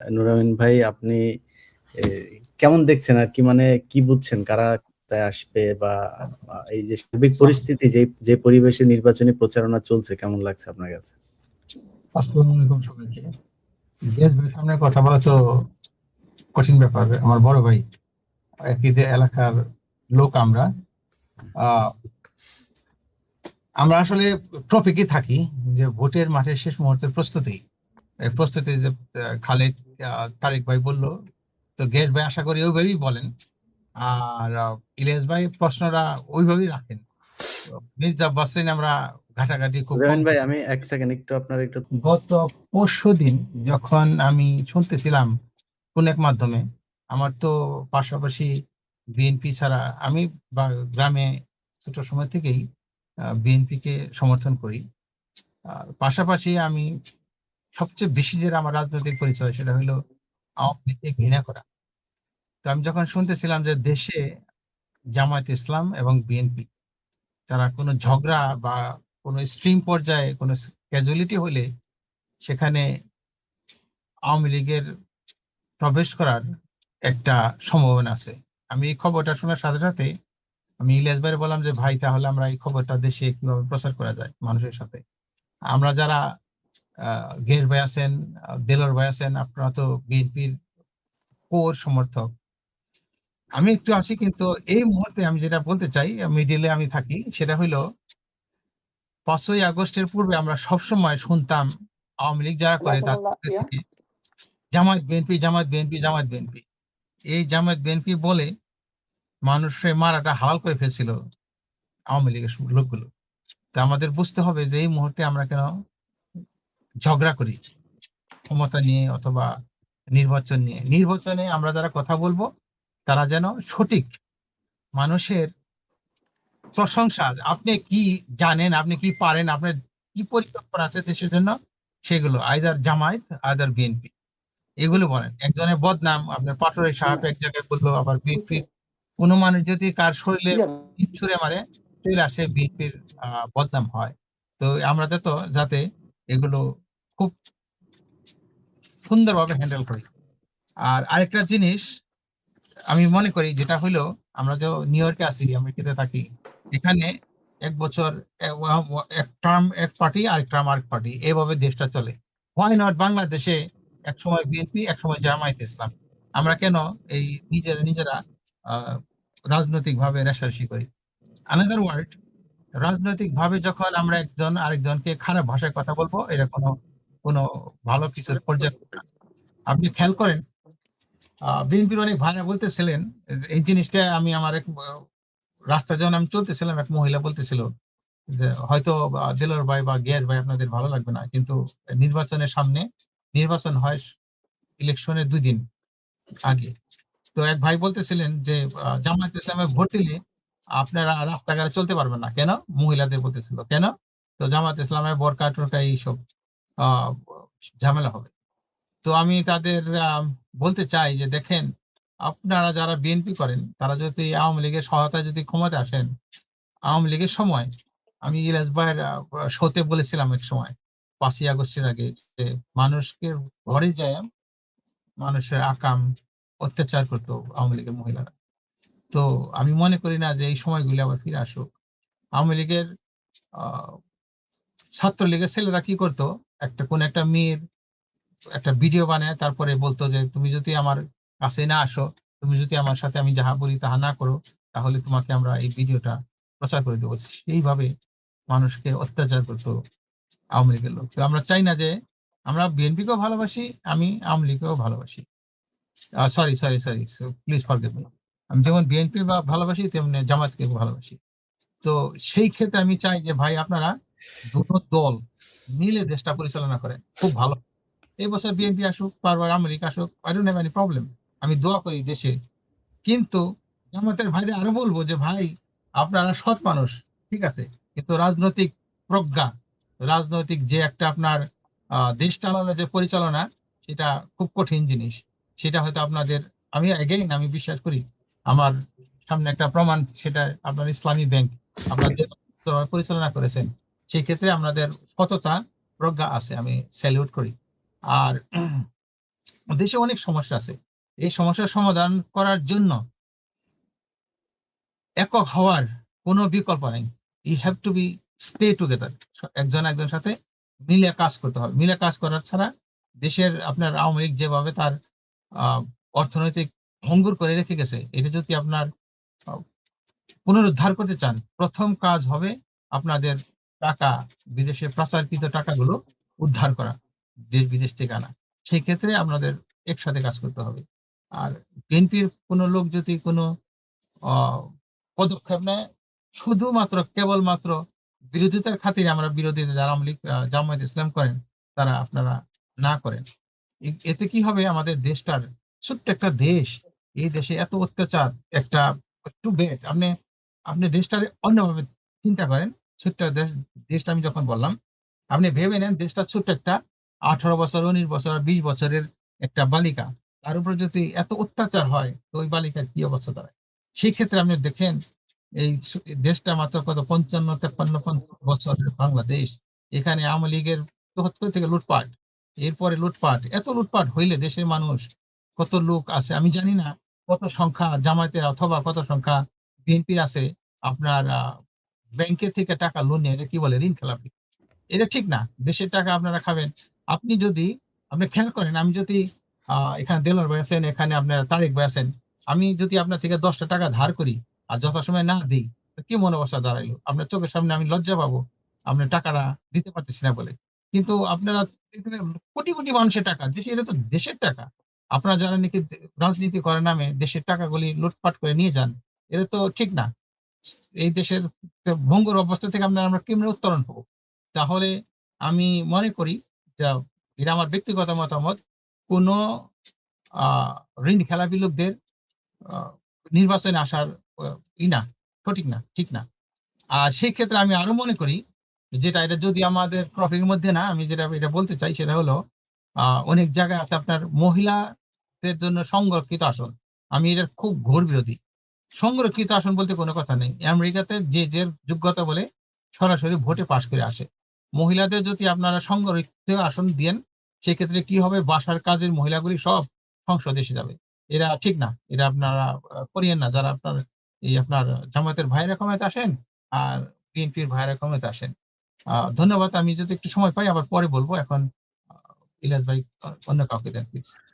নুরামিন ভাই, আপনি এ, কেমন দেখছেন আর কি, মানে কি বুঝছেন কারা ক্ষমতায় আসবে, বা এই যে সার্বিক পরিস্থিতি, যে যে পরিবেশে নির্বাচনী প্রচারণা চলছে, কেমন লাগছে আপনার কাছে? আসসালামু আলাইকুম সবাইকে। দেশ ভাই সামনে কথা বলা তো কঠিন ব্যাপার। আমার বড় ভাই, একই এলাকার লোক আমরা। আহ, আমরা আসলে টপিকই থাকি যে ভোটের মাঠের শেষ মুহূর্তের প্রস্তুতি। এই প্রস্তুতি যে খালেদ তারেক ভাই বললো, তো গেস ভাই আশা করি ওইভাবেই বলেন। আর ইলিয়াস ভাই প্রশ্নটা ওইভাবেই রাখেন। তো মির্জা আব্বাস আমরা ঘাটাঘাটি খুব কম নুরামিন ভাই, করি। আমি এক সেকেন্ড একটু আপনার একটু। গত পরশুদিন যখন আমি শুনতেছিলাম কোন এক মাধ্যমে, আমার তো পাশাপাশি বিএনপি ছাড়া আমি বা গ্রামে ছোট সময় থেকেই বিএনপি কে সমর্থন করি। পাশাপাশি আমি সবচেয়ে বেশি যেটা আমার রাজনৈতিক পরিচয় সেটা হলো আওয়ামী লীগকে ঘৃণা করা। তো আমি যখন শুনতেছিলাম যে দেশে জামায়াত ইসলাম এবং বিএনপি তারা কোনো ঝগড়া বা কোনো স্ট্রিম পর্যায়ে কোনো ক্যাজুয়ালিটি হলে সেখানে আওয়ামী লীগের প্রবেশ করার একটা সম্ভাবনা আছে। আমি এই খবরটা শোনার সাথে সাথে আমি ইলিয়াস ভাইয়ের বললাম যে ভাই তাহলে আমরা এই খবরটা দেশে কিভাবে প্রচার করা যায় মানুষের সাথে। আমরা যারা গের ভাই আছেন, দেলোর ভাই আছেন, আপনারা তো বিএনপির কোর সমর্থক। আমি একটু আছি, কিন্তু এই মুহূর্তে আমি যেটা বলতে চাই, মিডিলে আমি থাকি, সেটা হইলো 5ই আগস্টের পূর্বে আমরা সবসময় শুনতাম আওয়ামী লীগ যারা করে তাদের মুখে থেকে Jamaat BNP, Jamaat BNP, Jamaat BNP. এই জামায়াত বিএনপি বলে মানুষের মারাটা হালাল করে ফেলছিল আওয়ামী লীগের লোকগুলো। তা আমাদের বুঝতে হবে যে এই মুহূর্তে আমরা কেন ঝগড়া করি ক্ষমতা নিয়ে অথবা নির্বাচন নিয়ে। নির্বাচনে আমরা যারা কথা বলবো তারা যেন সঠিক মানুষের প্রশংসা, আপনি কি জানেন, আপনি কি পারেন, আপনার কি পরিকল্পনা আছে দেশের জন্য, সেগুলো আইদার জামায়াত আইদার বিএনপি এগুলো বলেন। একজনের বদনাম আপনার পাটোয়ারি সাহেব এক জায়গায় বললো, আবার বিএনপির কোনো মানুষ যদি কার শরীরে ইট ছুঁড়ে মারে চলে আসে বিএনপির বদনাম হয়। তো আমরা যাতে এগুলো খুব সুন্দরভাবে হ্যান্ডেল করি। আর আরেকটা জিনিস আমি মনে করি যেটা হলো, আমরা যে নিউ ইয়র্কে আছি, আমেরিকাতে থাকি, এখানে এক বছর এক টার্ম এক পার্টি, আরেক টার্ম আরেক পার্টি, এইভাবে দেশটা চলে। হোয়াই নট বাংলাদেশে এক সময় বিএনপি এক সময় জামায়াত ইসলাম? আমরা কেন এই নিজেরা নিজেরা আহ রাজনৈতিক ভাবে রেষারেষি করি? আনাদার ওয়ার্ড, রাজনৈতিক ভাবে যখন আমরা একজন আরেকজনকে খারাপ ভাষায় কথা বলবো, এটা কোনো কোনো ভালো কিছুর পর্যায়ে না। আপনি খেয়াল করেন, বিএনপির অনেক ভাইরা বলতেছিলেন এই জিনিসটা। আমি আমার এক রাস্তায় যখন আমি চলতেছিলাম, এক মহিলা বলতেছিল যে হয়তো দেলোয়ার ভাই বা গিয়াস ভাই আপনাদের ভালো লাগবে না, কিন্তু নির্বাচনের সামনে, নির্বাচন হয় ইলেকশনের 2 দিন আগে। তো এক ভাই বলতেছিলেন যে জামায়াত ইসলামে ভোট দিলে আপনারা রাস্তাঘাটে চলতে পারবেন না কেন, মহিলাদের বলতেছিল কেন, তো জামায়াত ইসলামে বোরকা টোরকা এইসব আহ ঝামেলা হবে। তো আমি তাদের বলতে চাই যে দেখেন, আপনারা যারা বিএনপি করেন তারা যদি আওয়ামী লীগের সহায়তায় যদি ক্ষমতা আসেন, আওয়ামী লীগের সময় আমি ইলিয়াস ভাইয়ের শোতে বলেছিলাম এক সময় 5ই আগস্টের আগে যে মানুষকে ঘরে যায় মানুষের আকাম অত্যাচার করতো আওয়ামী লীগের মহিলারা। তো আমি মনে করি না যে এই সময়গুলি আবার ফিরে আসুক। আওয়ামী লীগের আহ ছাত্রলীগের ছেলেরা কি করতো, কোন একটা মেয়ের একটা ভিডিও বানায় তারপরে বলতো যে তুমি যদি আমার কাছে না আসো, তুমি যদি আমার সাথে আমি যাহা বলি তাহা না করো, তাহলে তোমাকে আমরা এই ভিডিওটা প্রচার করে দেবো। সেইভাবে মানুষকে অত্যাচার করতো আওয়ামী লীগের লোক। তো আমরা চাই না যে, আমরা বিএনপিকেও ভালোবাসি, আমি আওয়ামী লীগকেও ভালোবাসি। Sorry sorry sorry, please forgive me. আমি যেমন বিএনপি বা ভালোবাসি তেমনি জামাতকে ভালোবাসি। তো সেই ক্ষেত্রে আমি চাই যে ভাই আপনারা দুটো দল মিলে দেশটা পরিচালনা করেন, খুব ভালো। এই বছর বিএনপি আসুক, বারবার আওয়ামী লীগ আসুক, I don't have any problem. আমি দোয়া করি দেশে। কিন্তু জামাতের ভাইরে আরো বলবো যে ভাই আপনারা সৎ মানুষ, ঠিক আছে, কিন্তু রাজনৈতিক প্রজ্ঞা, রাজনৈতিক যে একটা আপনার দেশ চালানোর যে পরিচালনা, সেটা খুব কঠিন জিনিস। সেটা হয়তো আপনাদের, আমি বিশ্বাস করি আমার সামনে একটা প্রমাণ, সেটা আপনার ইসলামী ব্যাংক আপনার যে পরিচালনা করেছেন, সেই ক্ষেত্রে আপনাদের সততা প্রজ্ঞা আছে, আমি স্যালিউট করি। আর দেশে অনেক সমস্যা আছে। এই সমস্যার সমাধান করার জন্য একক হওয়ার কোনো বিকল্প নাই। You have to be stay together. একজন একজনের সাথে মিলে কাজ করতে হবে। মিলে কাজ করার ছাড়া দেশের আপনার আওয়ামী লীগ যেভাবে তার আ অর্থনৈতিক ভঙ্গুর করে রেখে গেছে, এটা যদি আপনার আ পুনরুদ্ধার করতে চান, ১ম কাজ হবে আপনাদের টাকা, বিদেশে পাচারকৃত টাকাগুলো উদ্ধার করা। দেশ-বিদেশ থেকে আনা। সেই ক্ষেত্রে আপনাদের একসাথে কাজ করতে হবে। আর বিএনপির কোন লোক যদি কোন অ পদক্ষেপ নেয়, শুধুমাত্র কেবলমাত্র বিরোধিতার খাতিরে আমরা বিরোধীতা যারা আওয়ামী লীগ, জামায়াত ইসলাম করেন, তারা আপনারা না করেন। এতে কি হবে আমাদের দেশটার ছোট্ট একটা দেশ, এই দেশে এত অত্যাচার একটা টু বেড আপনি দেশটারে অন্যভাবে চিন্তা করেন। ছোট্ট দেশটা আমি যখন বললাম, আপনি ভেবে নেন দেশটা ছোট্ট একটা ১৮ বছর, ১৯ বছর, ২০ বছরের একটা বালিকা। তার উপর যদি এত অত্যাচার হয়, তো ওই বালিকার কি অবস্থা দাঁড়ায়? সেই ক্ষেত্রে আপনি দেখেন এই দেশটা মাত্র কত ৫৫-৫৩ বছরের বাংলাদেশ। এখানে আওয়ামী লীগের ৭৪ থেকে লুটপাট। এরপরে লুটপাট। এত লুটপাট হইলে দেশের মানুষ কত লোক আছে আমি জানি না কত সংখ্যা জামায়াতের অথবা কত সংখ্যা বিএনপির আছে আপনার ব্যাংকে থেকে টাকা লোন নিয়ে, এটা কি বলে ঋণ খেলাপি। এটা ঠিক না। দেশের টাকা আপনারা খাবেন। আপনি যদি আপনি খেয়াল করেন আমি যদি এখানে দেলোয়ার ভাই আছেন, এখানে আপনার তারেক ভাই আছেন। আমি যদি আপনার থেকে ৳১০ ধার করি আর যথাসময়ে না দেই, তো কি মনোবস্থা দাঁড়াইলো? আপনার চোখের সামনে আমি লজ্জা পাবো। আপনার টাকাটা দিতে পারতেছি না বলে। কিন্তু আপনারা এখানে কোটি, কোটি মানুষের টাকা। এটা তো দেশের টাকা। আপনারা যারা নাকি রাজনীতি করার নামে দেশের টাকাগুলি লুটপাট করে নিয়ে যান, এটা তো ঠিক না। এই দেশের ভঙ্গুর অবস্থা থেকে আমরা কেমনে উত্তরণ হবো? তাহলে আমি মনে করি যা এটা আমার ব্যক্তিগত মতামত, কোন আ ঋণ খেলাপি লোকদের আ নির্বাচনে আসার আ না, সঠিক না, ঠিক না। আর সেই ক্ষেত্রে আমি আরো মনে করি যেটা এটা যদি আমাদের টপিক এর মধ্যে না, আমি যেটা এটা বলতে চাই সেটা হলো অনেক জায়গায় আছে আপনার মহিলাদের জন্য সংরক্ষিত আসন। আমি এটার খুব ঘোর বিরোধী। সংরক্ষিত আসন বলতে কোনো কথা নেই। আমেরিকাতে যে যোগ্যতা বলে সরাসরি ভোটে পাস করে আসে। মহিলাদের যদি আপনারা সংরক্ষিত আসন দেন, সেক্ষেত্রে কি হবে? বাসার কাজের মহিলাগুলি সব সংসদে এসে যাবে। এরা ঠিক না। এটা আপনারা করিয়েন না। যারা আপনার আপনার জামায়াতের ভাইয়েরা ক্ষমতায় আসেন আর বিএনপির ভাইয়েরা ক্ষমতায় আসেন। ধন্যবাদ। আমি যদি একটু সময় পাই আবার পরে বলব। এখন আ ইলিয়াস ভাই অন্য কাউকে দেন প্লিজ।